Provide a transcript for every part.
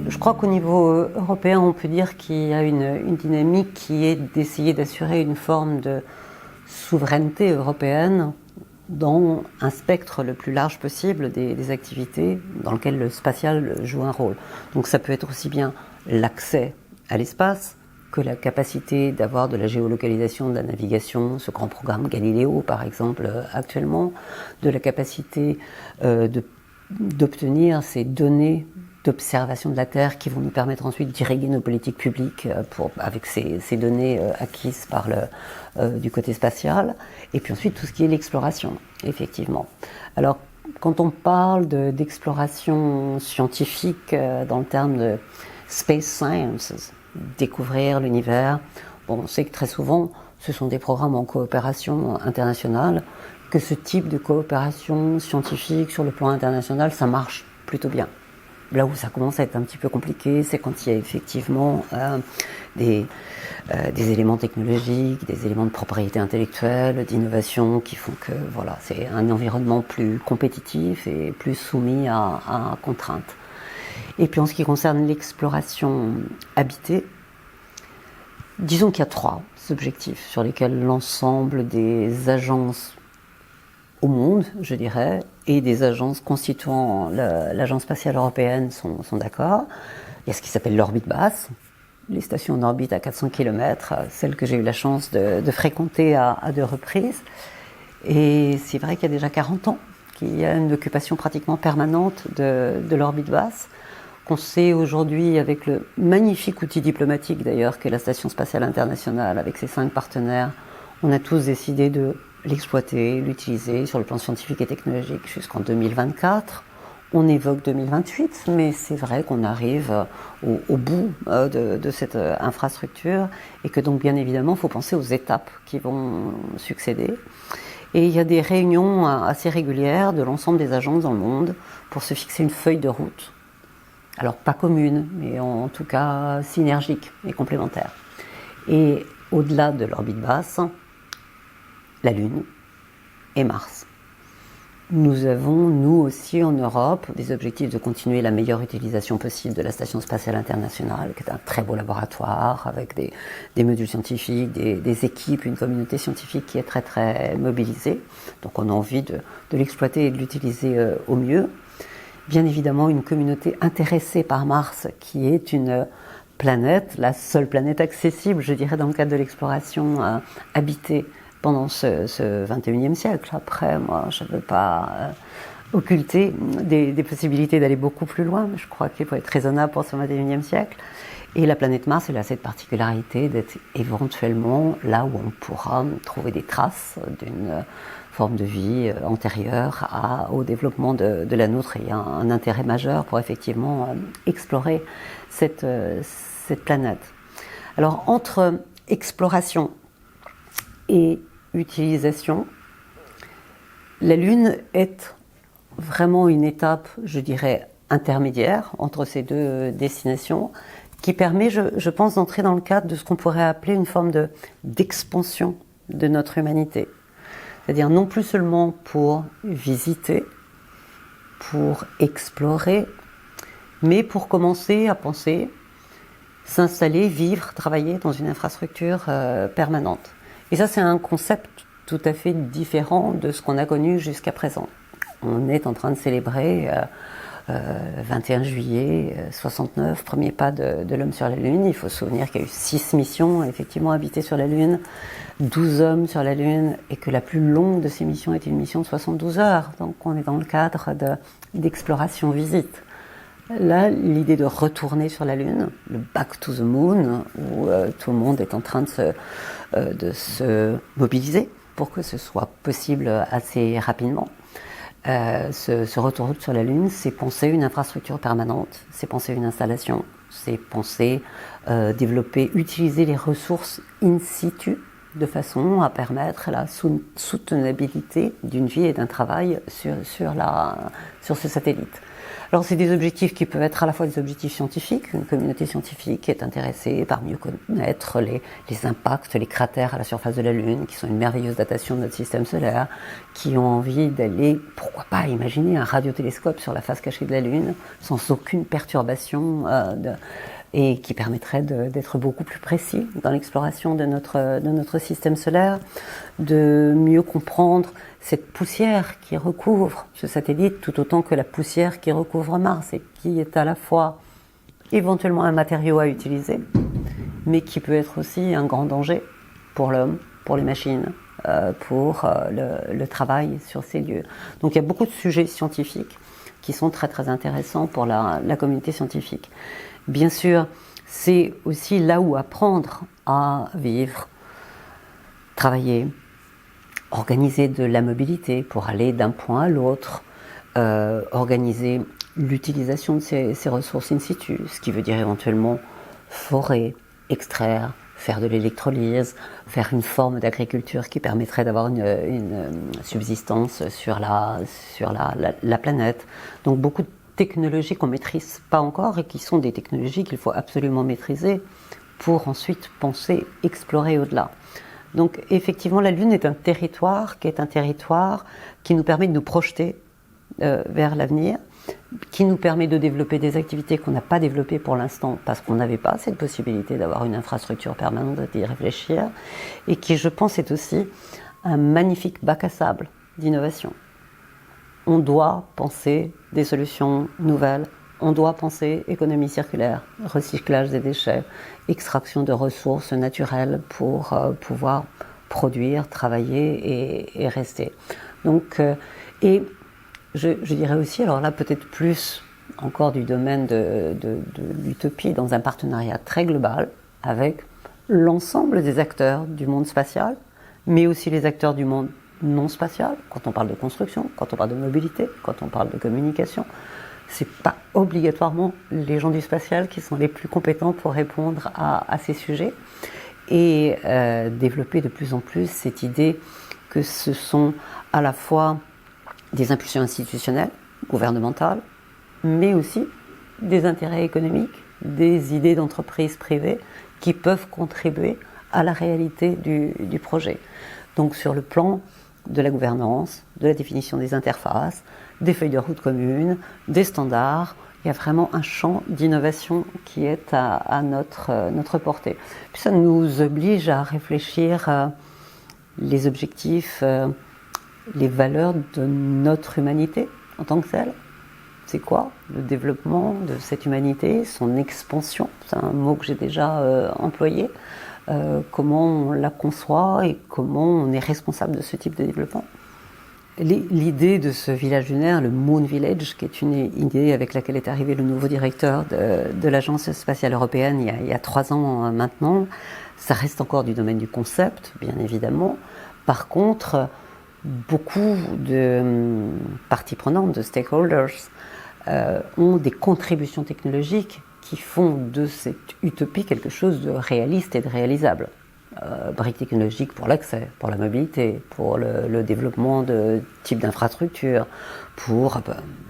Je crois qu'au niveau européen, on peut dire qu'il y a une dynamique qui est d'essayer d'assurer une forme de souveraineté européenne dans un spectre le plus large possible des activités dans lesquelles le spatial joue un rôle. Donc ça peut être aussi bien l'accès à l'espace que la capacité d'avoir de la géolocalisation, de la navigation, ce grand programme Galileo par exemple actuellement, de la capacité d'obtenir ces données d'observation de la Terre qui vont nous permettre ensuite d'irriguer nos politiques publiques avec ces données acquises par du côté spatial, et puis ensuite tout ce qui est l'exploration, effectivement. Alors, quand on parle d'exploration scientifique dans le terme de space sciences, découvrir l'univers, bon, on sait que très souvent, ce sont des programmes en coopération internationale, que ce type de coopération scientifique sur le plan international, ça marche plutôt bien. Là où ça commence à être un petit peu compliqué, c'est quand il y a effectivement des éléments technologiques, des éléments de propriété intellectuelle, d'innovation qui font que voilà, c'est un environnement plus compétitif et plus soumis à contraintes. Et puis en ce qui concerne l'exploration habitée, disons qu'il y a 3 objectifs sur lesquels l'ensemble des agences au monde, je dirais, et des agences constituant l'Agence spatiale européenne sont d'accord. Il y a ce qui s'appelle l'orbite basse, les stations en orbite à 400 km, celles que j'ai eu la chance de fréquenter à 2 reprises. Et c'est vrai qu'il y a déjà 40 ans qu'il y a une occupation pratiquement permanente de l'orbite basse, qu'on sait aujourd'hui avec le magnifique outil diplomatique d'ailleurs qu'est la Station spatiale internationale, avec ses 5 partenaires, on a tous décidé de l'exploiter, l'utiliser sur le plan scientifique et technologique jusqu'en 2024. On évoque 2028, mais c'est vrai qu'on arrive au bout de cette infrastructure et que donc bien évidemment il faut penser aux étapes qui vont succéder. Et il y a des réunions assez régulières de l'ensemble des agences dans le monde pour se fixer une feuille de route. Alors pas commune, mais en tout cas synergique et complémentaire. Et au-delà de l'orbite basse, la Lune et Mars. Nous avons, nous aussi en Europe, des objectifs de continuer la meilleure utilisation possible de la Station spatiale internationale, qui est un très beau laboratoire, avec des modules scientifiques, des équipes, une communauté scientifique qui est très très mobilisée. Donc on a envie de l'exploiter et de l'utiliser au mieux. Bien évidemment, une communauté intéressée par Mars, qui est une planète, la seule planète accessible, je dirais, dans le cadre de l'exploration habitée pendant ce 21e siècle. Après, moi, je ne veux pas occulter des possibilités d'aller beaucoup plus loin, mais je crois qu'il faut être raisonnable pour ce 21e siècle. Et la planète Mars, elle a cette particularité d'être éventuellement là où on pourra trouver des traces d'une forme de vie antérieure au développement de la nôtre. Et il y a un intérêt majeur pour effectivement explorer cette planète. Alors, entre exploration et utilisation, la Lune est vraiment une étape, je dirais, intermédiaire entre ces 2 destinations, qui permet, je pense, d'entrer dans le cadre de ce qu'on pourrait appeler une forme d'expansion de notre humanité. C'est-à-dire non plus seulement pour visiter, pour explorer, mais pour commencer à penser, s'installer, vivre, travailler dans une infrastructure permanente. Et ça, c'est un concept tout à fait différent de ce qu'on a connu jusqu'à présent. On est en train de célébrer 21 juillet 69, premier pas de l'homme sur la Lune. Il faut se souvenir qu'il y a eu 6 missions effectivement habitées sur la Lune, 12 hommes sur la Lune, et que la plus longue de ces missions était une mission de 72 heures. Donc on est dans le cadre d'exploration-visite. Là, l'idée de retourner sur la Lune, le back to the moon, où tout le monde est en train de se mobiliser pour que ce soit possible assez rapidement. Ce retour sur la Lune, c'est penser une infrastructure permanente, c'est penser une installation, c'est penser développer, utiliser les ressources in situ de façon à permettre la soutenabilité d'une vie et d'un travail sur ce satellite. Alors c'est des objectifs qui peuvent être à la fois des objectifs scientifiques, une communauté scientifique est intéressée par mieux connaître les impacts, les cratères à la surface de la Lune, qui sont une merveilleuse datation de notre système solaire, qui ont envie d'aller, pourquoi pas, imaginer un radiotélescope sur la face cachée de la Lune, sans aucune perturbation, et qui permettrait d'être beaucoup plus précis dans l'exploration de notre système solaire, de mieux comprendre cette poussière qui recouvre ce satellite, tout autant que la poussière qui recouvre Mars, et qui est à la fois éventuellement un matériau à utiliser, mais qui peut être aussi un grand danger pour l'homme, pour les machines, pour le travail sur ces lieux. Donc il y a beaucoup de sujets scientifiques qui sont très très intéressants pour la communauté scientifique. Bien sûr, c'est aussi là où apprendre à vivre, travailler, organiser de la mobilité pour aller d'un point à l'autre, organiser l'utilisation de ces ressources in situ, ce qui veut dire éventuellement forer, extraire, faire de l'électrolyse, faire une forme d'agriculture qui permettrait d'avoir une subsistance sur la planète. Donc beaucoup de technologies qu'on ne maîtrise pas encore et qui sont des technologies qu'il faut absolument maîtriser pour ensuite penser, explorer au-delà. Donc effectivement, la Lune est un territoire qui nous permet de nous projeter vers l'avenir, qui nous permet de développer des activités qu'on n'a pas développées pour l'instant parce qu'on n'avait pas cette possibilité d'avoir une infrastructure permanente, d'y réfléchir, et qui, je pense, est aussi un magnifique bac à sable d'innovation. On doit penser des solutions nouvelles, on doit penser économie circulaire, recyclage des déchets, extraction de ressources naturelles pour pouvoir produire, travailler et rester. Donc, et je dirais aussi, alors là peut-être plus encore du domaine de l'utopie, dans un partenariat très global avec l'ensemble des acteurs du monde spatial, mais aussi les acteurs du monde non spatial, quand on parle de construction, quand on parle de mobilité, quand on parle de communication. C'est pas obligatoirement les gens du spatial qui sont les plus compétents pour répondre à ces sujets, et développer de plus en plus cette idée que ce sont à la fois des impulsions institutionnelles, gouvernementales, mais aussi des intérêts économiques, des idées d'entreprises privées qui peuvent contribuer à la réalité du projet. Donc sur le plan de la gouvernance, de la définition des interfaces, des feuilles de route communes, des standards, il y a vraiment un champ d'innovation qui est à notre portée. Puis ça nous oblige à réfléchir les objectifs, les valeurs de notre humanité en tant que telle. C'est quoi le développement de cette humanité, son expansion, c'est un mot que j'ai déjà employé, comment on la conçoit et comment on est responsable de ce type de développement. L'idée de ce village lunaire, le Moon Village, qui est une idée avec laquelle est arrivé le nouveau directeur de l'Agence spatiale européenne il y a 3 ans maintenant, ça reste encore du domaine du concept, bien évidemment. Par contre, beaucoup de parties prenantes, de stakeholders, ont des contributions technologiques qui font de cette utopie quelque chose de réaliste et de réalisable. Briques technologiques pour l'accès, pour la mobilité, pour le développement de types d'infrastructures, pour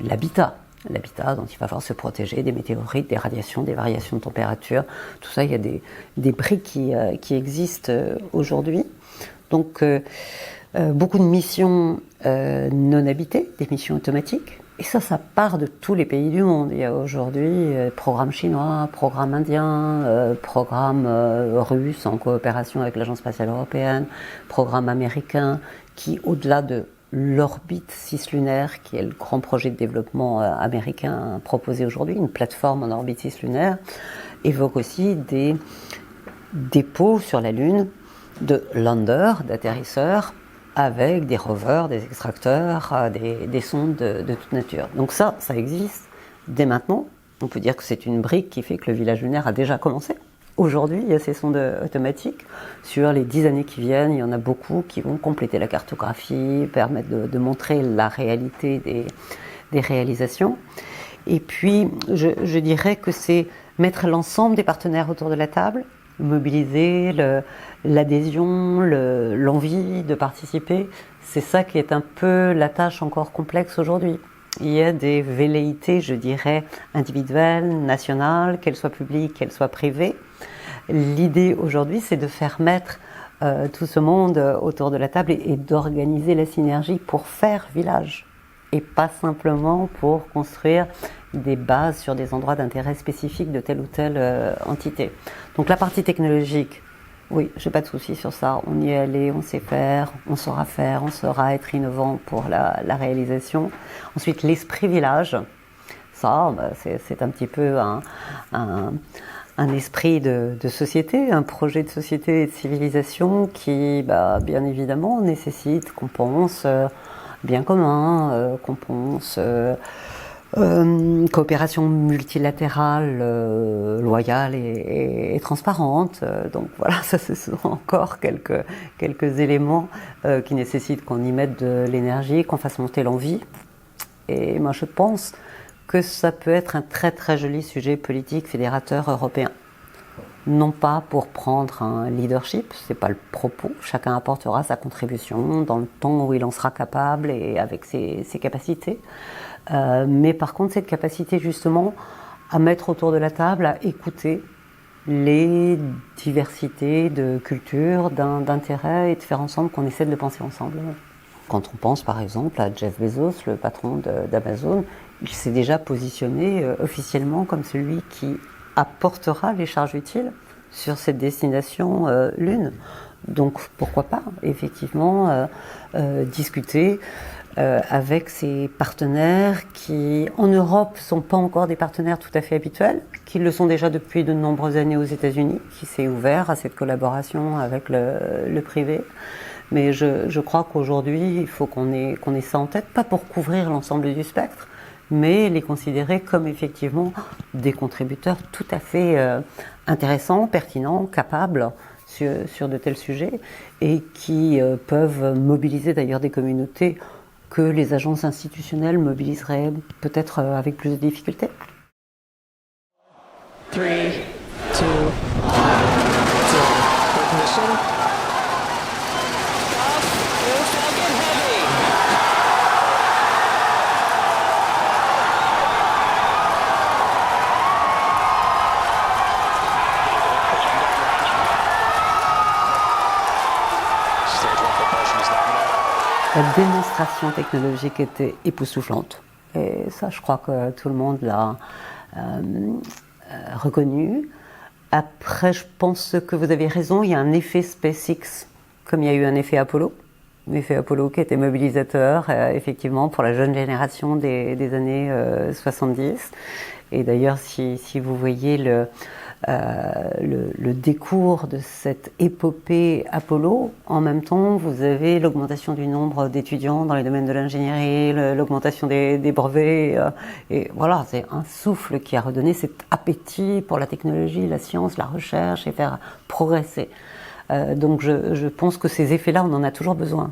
l'habitat dont il va falloir se protéger des météorites, des radiations, des variations de température. Tout ça, il y a des briques qui existent aujourd'hui. Donc, beaucoup de missions non habitées, des missions automatiques. Et ça part de tous les pays du monde. Il y a aujourd'hui programme chinois, programme indien, programme russe en coopération avec l'Agence spatiale européenne, programme américain qui, au-delà de l'orbite cislunaire, qui est le grand projet de développement américain proposé aujourd'hui, une plateforme en orbite cislunaire, évoque aussi des dépôts sur la Lune de landers, d'atterrisseurs, avec des rovers, des extracteurs, des sondes de toute nature. Donc ça existe dès maintenant. On peut dire que c'est une brique qui fait que le village lunaire a déjà commencé. Aujourd'hui, il y a ces sondes automatiques. Sur les 10 années qui viennent, il y en a beaucoup qui vont compléter la cartographie, permettre de montrer la réalité des réalisations. Et puis, je dirais que c'est mettre l'ensemble des partenaires autour de la table, mobiliser l'adhésion, l'envie de participer. C'est ça qui est un peu la tâche encore complexe aujourd'hui. il y a des velléités, je dirais, individuelles, nationales, qu'elles soient publiques, qu'elles soient privées. L'idée aujourd'hui, c'est de faire mettre tout ce monde autour de la table et d'organiser la synergie pour faire village et pas simplement pour construire des bases sur des endroits d'intérêt spécifiques de telle ou telle entité. Donc la partie technologique, oui, j'ai pas de souci sur ça. On y est allé, on sait faire, on saura être innovant pour la réalisation. Ensuite, l'esprit village, ça, c'est un petit peu un esprit de société, un projet de société et de civilisation qui, bien évidemment, nécessite qu'on pense bien commun, qu'on pense coopération multilatérale, loyale et transparente. Donc voilà, ça ce sont encore quelques éléments qui nécessitent qu'on y mette de l'énergie, qu'on fasse monter l'envie. Et moi je pense que ça peut être un très très joli sujet politique fédérateur européen. Non pas pour prendre un leadership, c'est pas le propos, chacun apportera sa contribution dans le temps où il en sera capable et avec ses capacités. Mais par contre, cette capacité justement à mettre autour de la table, à écouter les diversités de cultures, d'intérêts et de faire ensemble qu'on essaie de le penser ensemble. Quand on pense par exemple à Jeff Bezos, le patron d'Amazon, il s'est déjà positionné officiellement comme celui qui apportera les charges utiles sur cette destination Lune. Donc pourquoi pas effectivement discuter avec ses partenaires qui en Europe sont pas encore des partenaires tout à fait habituels, qui le sont déjà depuis de nombreuses années aux États-Unis, qui s'est ouvert à cette collaboration avec le privé. Mais je crois qu'aujourd'hui il faut qu'on ait ça en tête, pas pour couvrir l'ensemble du spectre, mais les considérer comme effectivement des contributeurs tout à fait intéressants, pertinents, capables sur de tels sujets et qui peuvent mobiliser d'ailleurs des communautés que les agences institutionnelles mobiliseraient peut-être avec plus de difficultés. 3, 2, 1, ignition. La démonstration technologique était époustouflante. Et ça, je crois que tout le monde l'a reconnu. Après, je pense que vous avez raison, il y a un effet SpaceX, comme il y a eu un effet Apollo. L'effet Apollo qui était mobilisateur, effectivement, pour la jeune génération des années 70. Et d'ailleurs, si vous voyez le décours de cette épopée Apollo, en même temps, vous avez l'augmentation du nombre d'étudiants dans les domaines de l'ingénierie, l'augmentation des brevets, et voilà, c'est un souffle qui a redonné cet appétit pour la technologie, la science, la recherche, et faire progresser. Donc je pense que ces effets-là, on en a toujours besoin.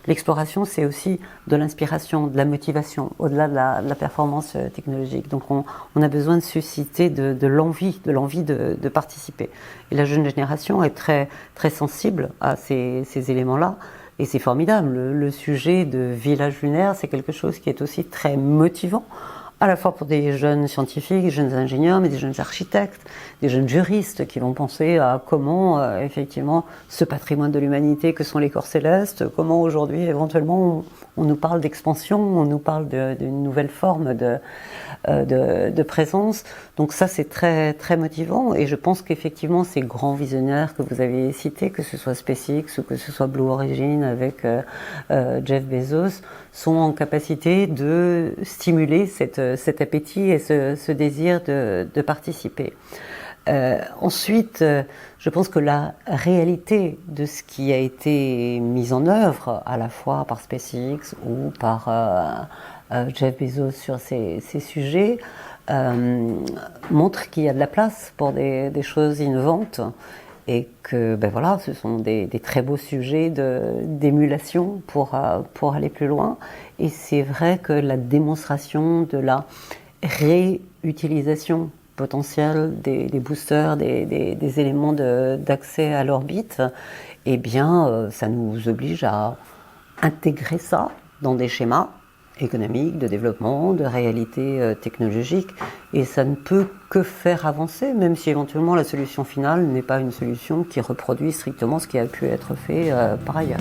L'exploration, c'est aussi de l'inspiration, de la motivation, au-delà de la performance technologique. Donc on a besoin de susciter de l'envie de participer. Et la jeune génération est très très sensible à ces éléments-là. Et c'est formidable. Le sujet de village lunaire, c'est quelque chose qui est aussi très motivant, à la fois pour des jeunes scientifiques, des jeunes ingénieurs, mais des jeunes architectes, des jeunes juristes qui vont penser à comment, effectivement, ce patrimoine de l'humanité que sont les corps célestes, comment aujourd'hui, éventuellement, on nous parle d'expansion, on nous parle d'une nouvelle forme de présence. Donc ça, c'est très, très motivant. Et je pense qu'effectivement, ces grands visionnaires que vous avez cités, que ce soit SpaceX ou que ce soit Blue Origin avec Jeff Bezos, sont en capacité de stimuler cet appétit et ce désir de participer. Ensuite, je pense que la réalité de ce qui a été mis en œuvre, à la fois par SpaceX ou par Jeff Bezos sur ces sujets, montre qu'il y a de la place pour des choses innovantes et que voilà, ce sont des très beaux sujets d'émulation pour aller plus loin. Et c'est vrai que la démonstration de la réutilisation potentielle des boosters, des éléments d'accès à l'orbite, eh bien, ça nous oblige à intégrer ça dans des schémas économique, de développement, de réalité technologique, et ça ne peut que faire avancer, même si éventuellement la solution finale n'est pas une solution qui reproduit strictement ce qui a pu être fait par ailleurs.